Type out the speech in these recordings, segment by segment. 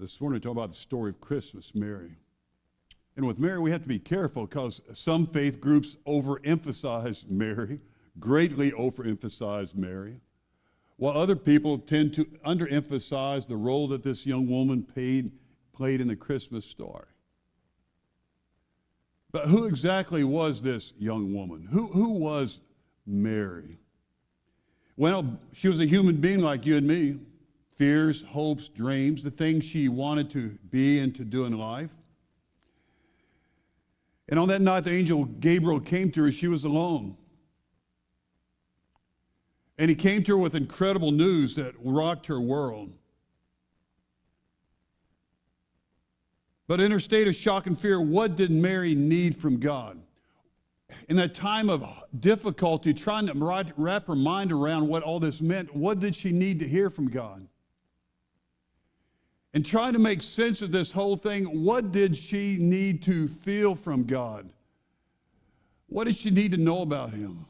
This morning we talk about the story of Christmas, Mary. And with Mary, we have to be careful because some faith groups overemphasize Mary, greatly overemphasize Mary, while other people tend to underemphasize the role that this young woman played in the Christmas story. But who exactly was this young woman? Who was Mary? Well, she was a human being like you and me. Fears, hopes, dreams, the things she wanted to be and to do in life. And on that night, the angel Gabriel came to her. She was alone. And he came to her with incredible news that rocked her world. But in her state of shock and fear, what did Mary need from God? In that time of difficulty, trying to wrap her mind around what all this meant, what did she need to hear from God? And trying to make sense of this whole thing, what did she need to feel from God? What did she need to know about Him?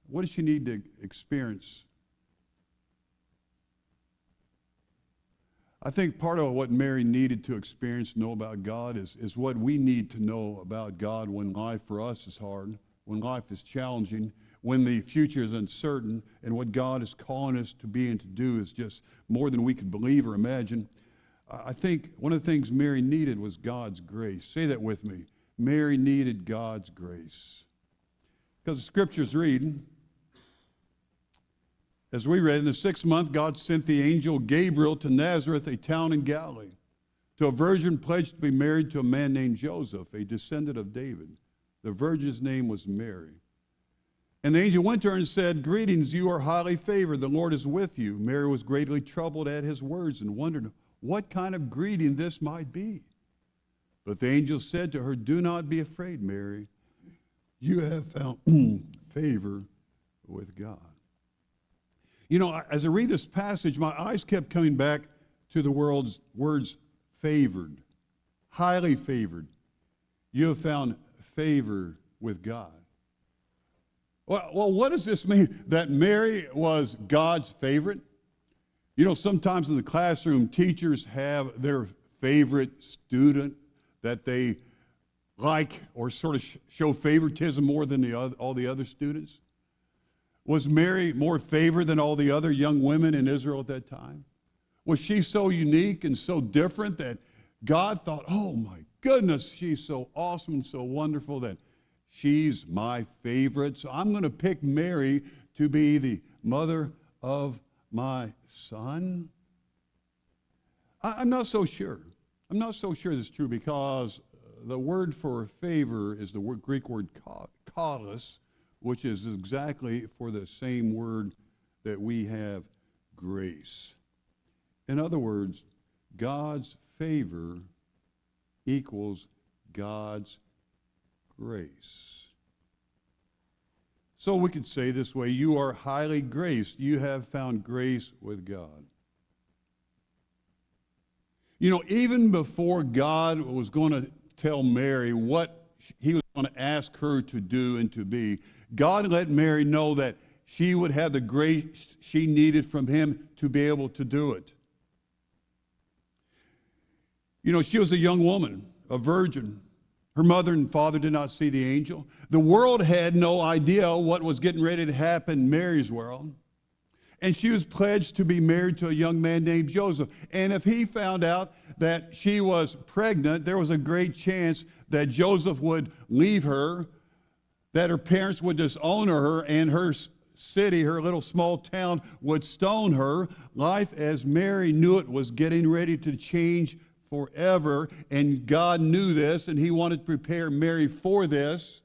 What did she need to experience? I think part of what Mary needed to experience, know about God, is what we need to know about God when life for us is hard, when life is challenging, when the future is uncertain, and what God is calling us to be and to do is just more than we could believe or imagine. I think one of the things Mary needed was God's grace. Say that with me. Mary needed God's grace. Because the scriptures read, as we read, in the 6th month, God sent the angel Gabriel to Nazareth, a town in Galilee, to a virgin pledged to be married to a man named Joseph, a descendant of David. The virgin's name was Mary. And the angel went to her and said, "Greetings, you are highly favored. The Lord is with you." Mary was greatly troubled at his words and wondered what kind of greeting this might be. But the angel said to her, "Do not be afraid, Mary. You have found favor with God." You know, as I read this passage, my eyes kept coming back to the words favored, highly favored. You have found favor with God. Well, what does this mean? That Mary was God's favorite? You know, sometimes in the classroom, teachers have their favorite student that they like or sort of show favoritism more than all the other students. Was Mary more favored than all the other young women in Israel at that time? Was she so unique and so different that God thought, oh my goodness, she's so awesome and so wonderful that she's my favorite, so I'm going to pick Mary to be the mother of my son? I'm not so sure. I'm not so sure that's true because the word for favor is the Greek word kalos, which is exactly for the same word that we have grace. In other words, God's favor equals God's grace. So we could say this way, you are highly graced. You have found grace with God. You know, even before God was going to tell Mary what he was going to ask her to do and to be, God let Mary know that she would have the grace she needed from him to be able to do it. You know, she was a young woman, a virgin. Her mother and father did not see the angel. The world had no idea what was getting ready to happen in Mary's world. And she was pledged to be married to a young man named Joseph. And if he found out that she was pregnant, there was a great chance that Joseph would leave her, that her parents would disown her, and her city, her little small town, would stone her. Life as Mary knew it was getting ready to change forever, and God knew this, and he wanted to prepare Mary for this.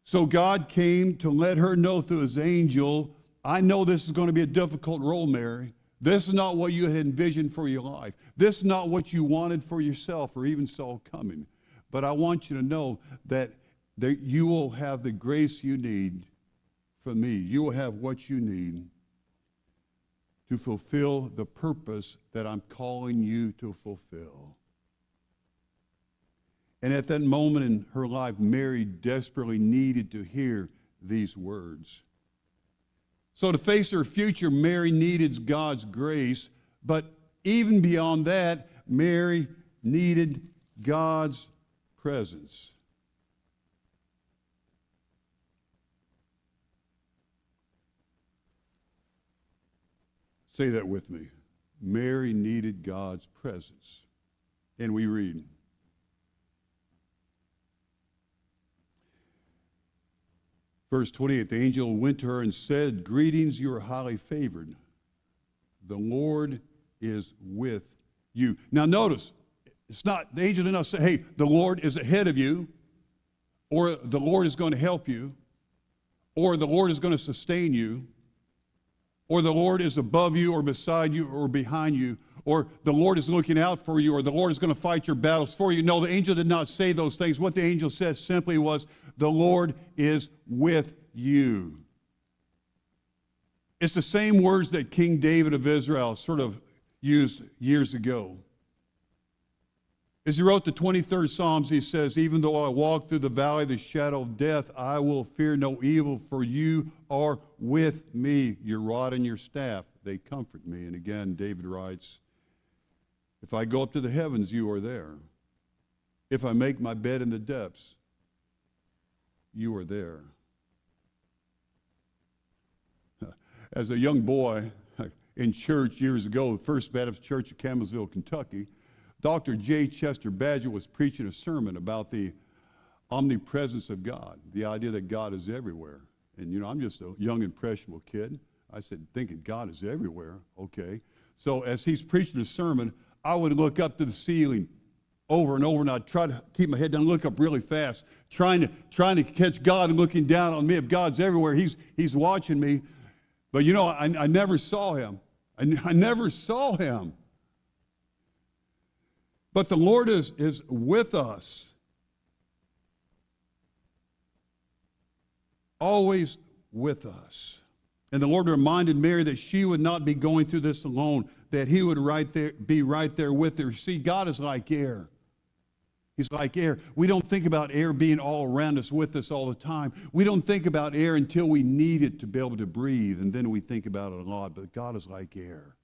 So God came to let her know through his angel, I know this is going to be a difficult role, Mary. This is not what you had envisioned for your life. This is not what you wanted for yourself or even saw coming. But I want you to know that you will have the grace you need from me. You will have what you need to fulfill the purpose that I'm calling you to fulfill. And at that moment in her life, Mary desperately needed to hear these words. So to face her future, Mary needed God's grace, But even beyond that, Mary needed God's presence. Say that with me. Mary needed God's presence. And we read, verse 28, the angel went to her and said, "Greetings, you are highly favored. The Lord is with you." Now notice, it's not, the angel did not say, hey, the Lord is ahead of you, or the Lord is going to help you, or the Lord is going to sustain you, or the Lord is above you or beside you or behind you, or the Lord is looking out for you, or the Lord is going to fight your battles for you. No, the angel did not say those things. What the angel said simply was, the Lord is with you. It's the same words that King David of Israel sort of used years ago. As he wrote the 23rd Psalms, he says, "Even though I walk through the valley of the shadow of death, I will fear no evil, for you are with me. Your rod and your staff, they comfort me." And again, David writes, "If I go up to the heavens, you are there. If I make my bed in the depths, you are there." As a young boy in church years ago, the First Baptist Church of Campbellsville, Kentucky, Dr. J. Chester Badger was preaching a sermon about the omnipresence of God, the idea that God is everywhere. And, you know, I'm just a young, impressionable kid. I said, thinking God is everywhere. Okay. So as he's preaching a sermon, I would look up to the ceiling over and over, and I'd try to keep my head down, look up really fast, trying to catch God and looking down on me. If God's everywhere, he's watching me. But, you know, I never saw him. I never saw him. But the Lord is with us. Always with us. And the Lord reminded Mary that she would not be going through this alone, that he would be right there with her. See, God is like air. He's like air. We don't think about air being all around us, with us all the time. We don't think about air until we need it to be able to breathe, and then we think about it a lot. But God is like air,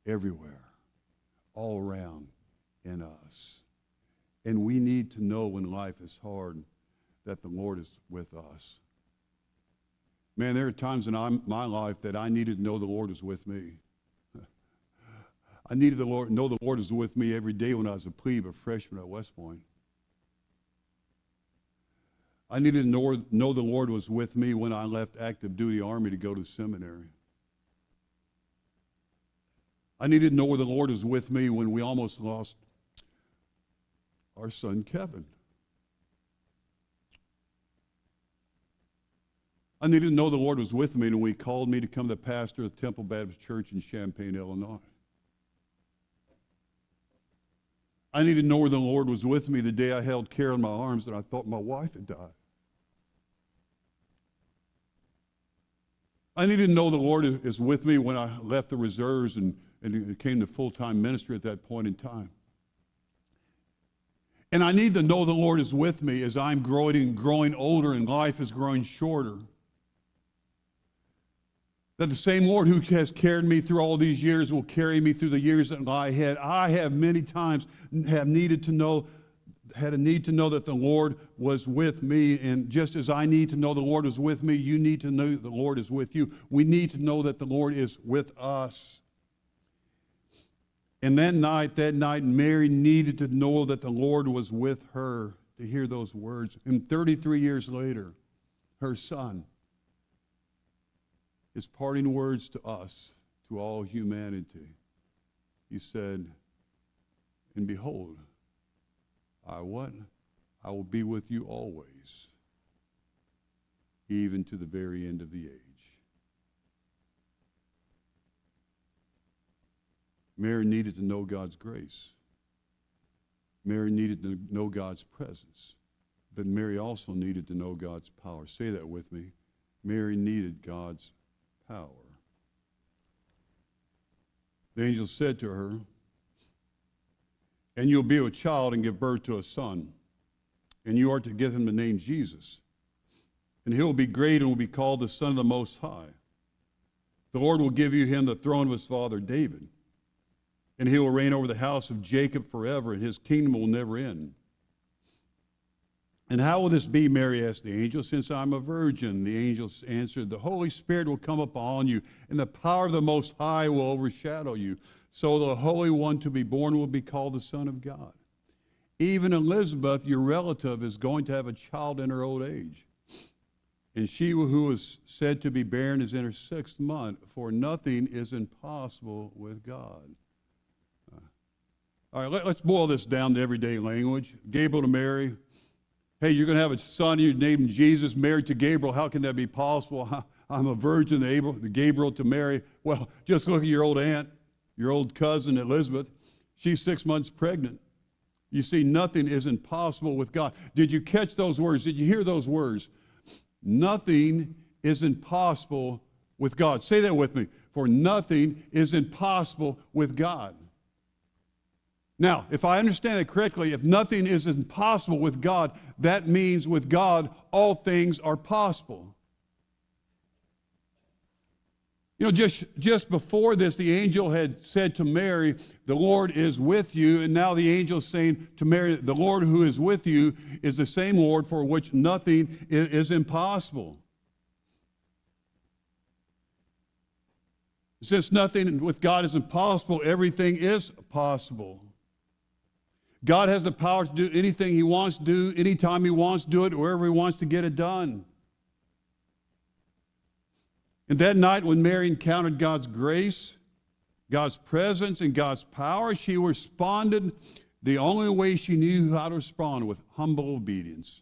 everywhere, all around in us. And we need to know when life is hard that the Lord is with us. Man, there are times in my life that I needed to know the Lord is with me. I needed to know the Lord is with me every day when I was a plebe, a freshman at West Point. I needed to know the Lord was with me when I left active duty Army to go to seminary. I needed to know the Lord was with me when we almost lost our son Kevin. I needed to know the Lord was with me when he called me to come to pastor at Temple Baptist Church in Champaign, Illinois. I needed to know the Lord was with me the day I held Carol in my arms and I thought my wife had died. I needed to know the Lord is with me when I left the reserves and came to full-time ministry at that point in time. And I need to know the Lord is with me as I'm growing older and life is growing shorter. That the same Lord who has carried me through all these years will carry me through the years that lie ahead. I have many times had a need to know that the Lord was with me. And just as I need to know the Lord is with me, you need to know the Lord is with you. We need to know that the Lord is with us. And that night, Mary needed to know that the Lord was with her, to hear those words. And 33 years later, her son, his parting words to us, to all humanity, he said, "And behold, I will be with you always, even to the very end of the age." Mary needed to know God's grace. Mary needed to know God's presence. But Mary also needed to know God's power. Say that with me. Mary needed God's power. The angel said to her, "And you'll be with child and give birth to a son, and you are to give him the name Jesus. And he will be great and will be called the Son of the Most High. The Lord will give you him the throne of his father David, and he will reign over the house of Jacob forever, and his kingdom will never end. And how will this be, Mary asked the angel, since I'm a virgin? The angel answered, the Holy Spirit will come upon you, and the power of the Most High will overshadow you. So the Holy One to be born will be called the Son of God. Even Elizabeth, your relative, is going to have a child in her old age. And she who is said to be barren is in her 6th month, for nothing is impossible with God. All right, let's boil this down to everyday language. Gabriel to Mary. Hey, you're going to have a son, you named Jesus, married to Gabriel. How can that be possible? I'm a virgin, the Gabriel to Mary. Well, just look at your old aunt, your old cousin Elizabeth. She's 6 months pregnant. You see, nothing is impossible with God. Did you catch those words? Did you hear those words? Nothing is impossible with God. Say that with me. For nothing is impossible with God. Now, if I understand it correctly, if nothing is impossible with God, that means with God, all things are possible. You know, just before this, the angel had said to Mary, the Lord is with you. And now the angel is saying to Mary, the Lord who is with you is the same Lord for which nothing is impossible. Since nothing with God is impossible, everything is possible. God has the power to do anything he wants to do, anytime he wants to do it, wherever he wants to get it done. And that night when Mary encountered God's grace, God's presence, and God's power, she responded the only way she knew how to respond, with humble obedience.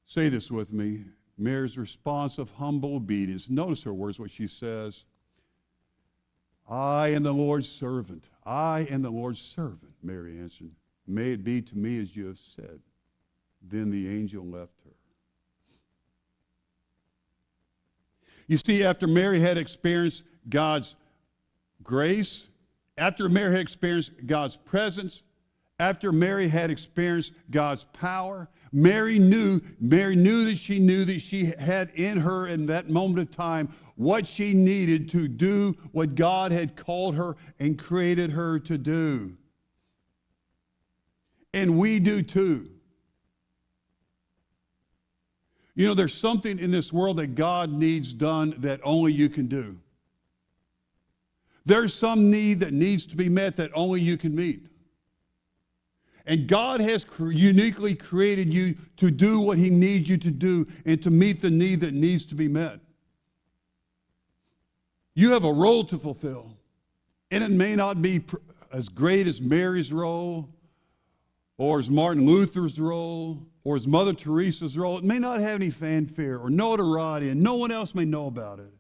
Say this with me. Mary's response of humble obedience. Notice her words, what she says. I am the Lord's servant. I am the Lord's servant, Mary answered. May it be to me as you have said. Then the angel left her. You see, after Mary had experienced God's grace, after Mary had experienced God's presence, after Mary had experienced God's power, Mary knew that she had in her in that moment of time what she needed to do what God had called her and created her to do. And we do too. You know, there's something in this world that God needs done that only you can do. There's some need that needs to be met that only you can meet. And God has uniquely created you to do what he needs you to do and to meet the need that needs to be met. You have a role to fulfill. And it may not be as great as Mary's role, or as Martin Luther's role, or as Mother Teresa's role. It may not have any fanfare or notoriety, and no one else may know about it.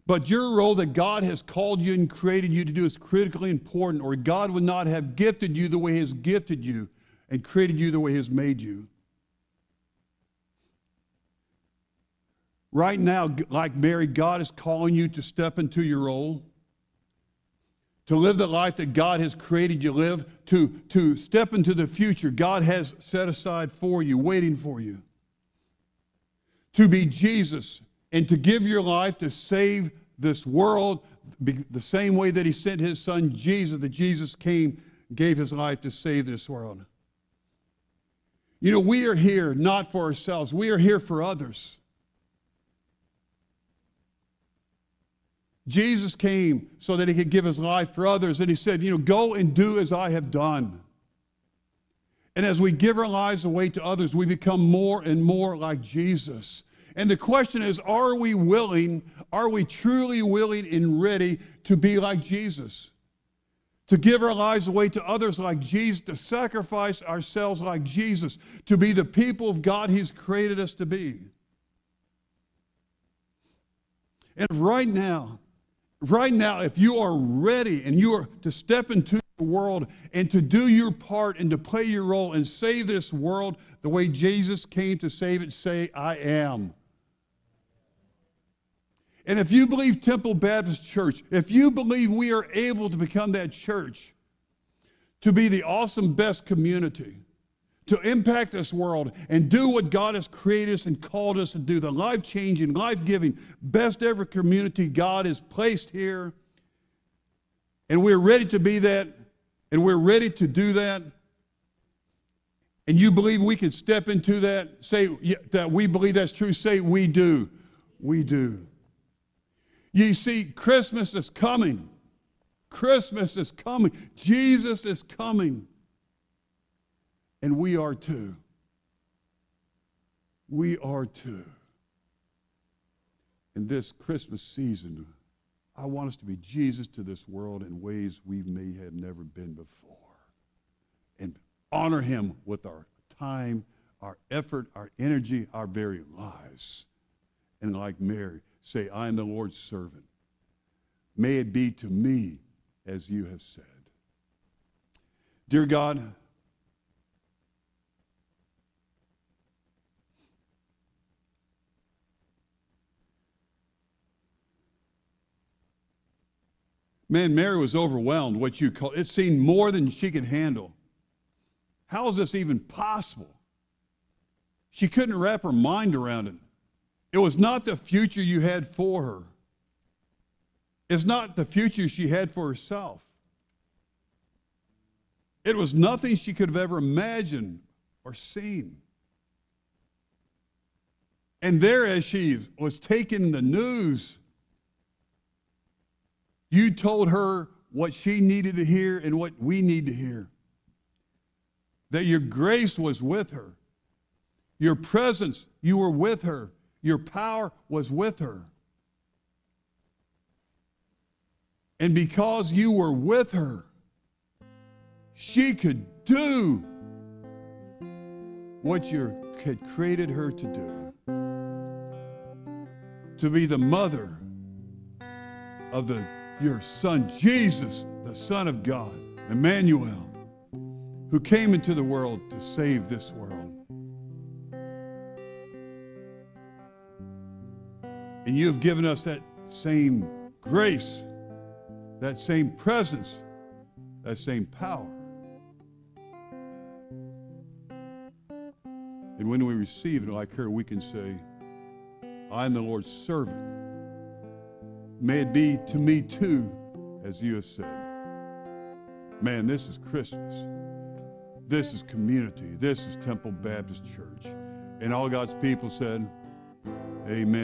But your role that God has called you and created you to do is critically important, or God would not have gifted you the way he has gifted you and created you the way he has made you. Right now, like Mary, God is calling you to step into your role, to live the life that God has created you to live, to step into the future God has set aside for you, waiting for you. To be Jesus and to give your life to save this world the same way that he sent his son Jesus, that Jesus came, gave his life to save this world. You know, we are here not for ourselves. We are here for others. Jesus came so that he could give his life for others. And he said, you know, go and do as I have done. And as we give our lives away to others, we become more and more like Jesus. And the question is, are we truly willing and ready to be like Jesus? To give our lives away to others like Jesus, to sacrifice ourselves like Jesus, to be the people of God he's created us to be. And right now, if you are ready and you are to step into the world and to do your part and to play your role and save this world the way Jesus came to save it, say, I am. And if you believe Temple Baptist Church, if you believe we are able to become that church, to be the awesome best community, to impact this world and do what God has created us and called us to do, the life-changing, life-giving, best ever community God has placed here. And we're ready to be that, and we're ready to do that. And you believe we can step into that? Say that we believe that's true. Say we do. We do. You see, Christmas is coming. Christmas is coming. Jesus is coming. And we are too. We are too. In this Christmas season, I want us to be Jesus to this world in ways we may have never been before. And honor him with our time, our effort, our energy, our very lives. And like Mary, say, I am the Lord's servant. May it be to me as you have said. Dear God, man, Mary was overwhelmed, what you call it. Seemed more than she could handle. How is this even possible? She couldn't wrap her mind around it. It was not the future you had for her. It's not the future she had for herself. It was nothing she could have ever imagined or seen. And there, as she was taking the news, you told her what she needed to hear and what we need to hear. That your grace was with her. Your presence, you were with her. Your power was with her. And because you were with her, she could do what you had created her to do. To be the mother of your son, Jesus, the Son of God, Emmanuel, who came into the world to save this world. And you have given us that same grace, that same presence, that same power. And when we receive it like her, we can say, I am the Lord's servant. May it be to me too, as you have said. Man, this is Christmas. This is community. This is Temple Baptist Church. And all God's people said, amen.